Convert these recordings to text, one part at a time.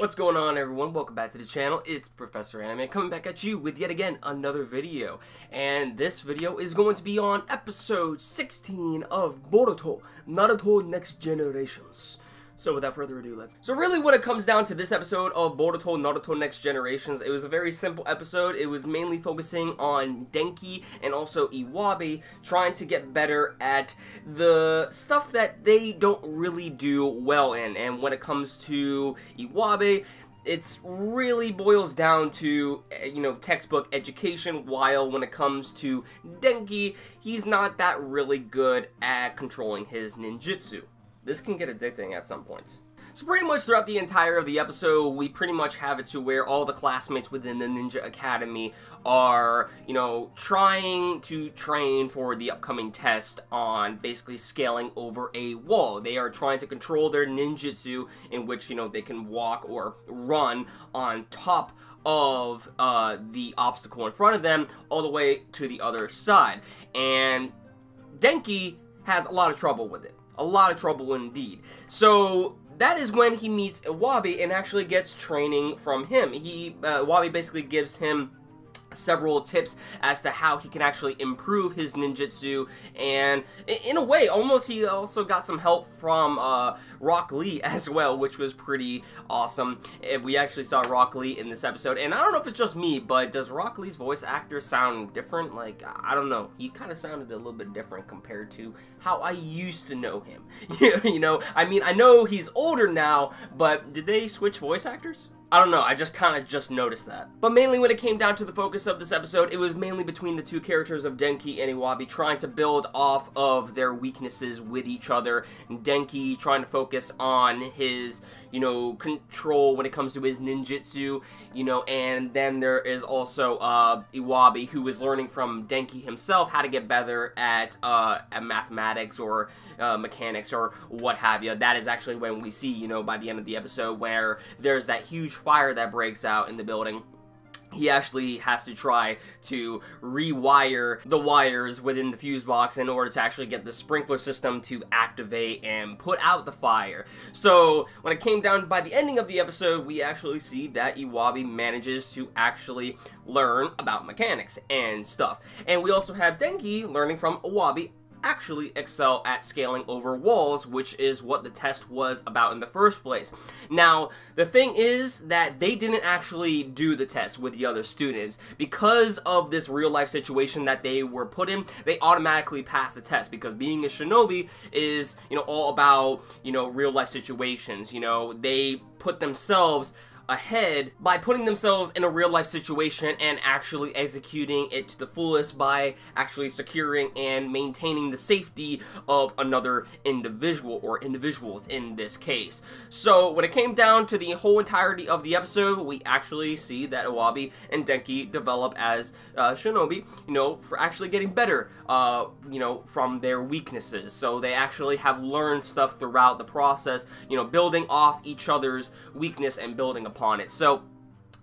What's going on, everyone? Welcome back to the channel. It's Professor Anime coming back at you with yet again another video. And this video is going to be on episode 16 of Boruto, Naruto Next Generations. So without further ado, let's... So really when it comes down to this episode of Boruto, Naruto Next Generations, it was a very simple episode. It was mainly focusing on Denki and also Iwabe trying to get better at the stuff that they don't really do well in. And when it comes to Iwabe, it's really boils down to, textbook education, while when it comes to Denki, he's not that really good at controlling his ninjutsu. This can get addicting at some points. So pretty much throughout the entire of the episode, we pretty much have it to where all the classmates within the Ninja Academy are, trying to train for the upcoming test on basically scaling over a wall. They are trying to control their ninjutsu in which, they can walk or run on top of the obstacle in front of them all the way to the other side. And Denki has a lot of trouble with it. A lot of trouble indeed. So that is when he meets Iwabe and actually gets training from him. Iwabe basically gives him several tips as to how he can actually improve his ninjutsu, and in a way, almost he also got some help from Rock Lee as well, which was pretty awesome. We actually saw Rock Lee in this episode, and I don't know if it's just me, but does Rock Lee's voice actor sound different? Like, I don't know. He kind of sounded a little bit different compared to how I used to know him. I mean, I know he's older now, but did they switch voice actors? I don't know, I just kind of noticed that. But mainly when it came down to the focus of this episode, it was mainly between the two characters of Denki and Iwabe trying to build off of their weaknesses with each other. And Denki trying to focus on his, control when it comes to his ninjutsu, and then there is also Iwabe, who is learning from Denki himself how to get better at mathematics or mechanics or what have you. That is actually when we see, by the end of the episode, where there's that huge fire that breaks out in the building. He actually has to try to rewire the wires within the fuse box in order to actually get the sprinkler system to activate and put out the fire. So when it came down by the ending of the episode, we actually see that Iwabe manages to actually learn about mechanics and stuff. And we also have Denki learning from Iwabe actually excel at scaling over walls, which is what the test was about in the first place. Now, the thing is that they didn't actually do the test with the other students. Because of this real-life situation that they were put in, they automatically passed the test, because being a shinobi is, all about, real-life situations. They put themselves ahead by putting themselves in a real-life situation and actually executing it to the fullest by actually securing and maintaining the safety of another individual, or individuals in this case. So when it came down to the whole entirety of the episode, we actually see that Iwabe and Denki develop as shinobi, for actually getting better, from their weaknesses. So they actually have learned stuff throughout the process, building off each other's weakness and building upon it. So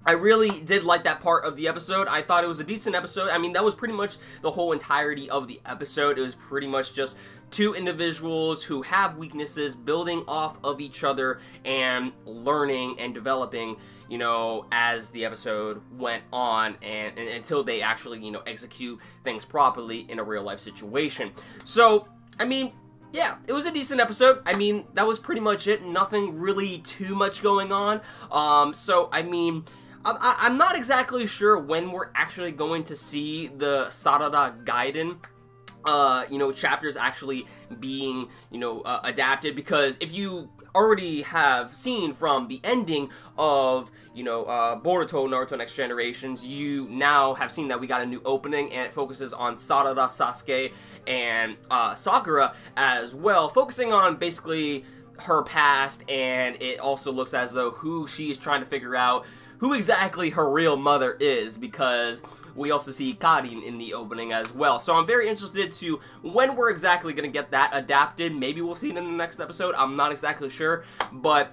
I really did like that part of the episode. I thought it was a decent episode. I mean, that was pretty much the whole entirety of the episode. It was pretty much just two individuals who have weaknesses building off of each other and learning and developing, as the episode went on, and until they actually, execute things properly in a real life situation. So, I mean, yeah, it was a decent episode. I mean, that was pretty much it. Nothing really too much going on. So, I mean, I'm not exactly sure when we're actually going to see the Sarada Gaiden, chapters actually being, adapted, because if you already have seen from the ending of, Boruto, Naruto Next Generations, you now have seen that we got a new opening, and it focuses on Sarada, Sasuke, and Sakura as well, focusing on basically her past, and it also looks as though who she is trying to figure out who exactly her real mother is, because we also see Karin in the opening as well. So I'm very interested to when we're exactly going to get that adapted. Maybe we'll see it in the next episode. I'm not exactly sure, but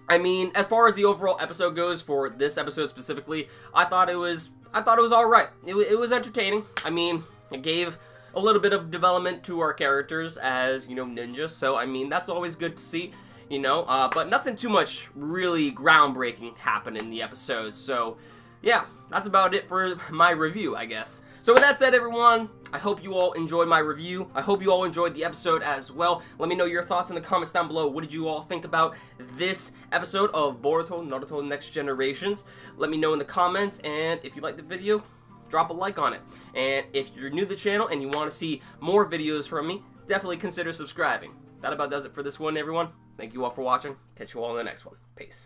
I mean, as far as the overall episode goes for this episode specifically, I thought it was all right. It was entertaining. I mean, it gave a little bit of development to our characters as, ninjas. So I mean, that's always good to see. you know, but nothing too much really groundbreaking happened in the episodes. So yeah, that's about it for my review, I guess. So with that said, everyone, I hope you all enjoyed my review. I hope you all enjoyed the episode as well. Let me know your thoughts in the comments down below. What did you all think about this episode of Boruto Naruto Next Generations? Let me know in the comments, and if you liked the video, drop a like on it. And if you're new to the channel and you want to see more videos from me, definitely consider subscribing. That about does it for this one, everyone. Thank you all for watching. Catch you all in the next one. Peace.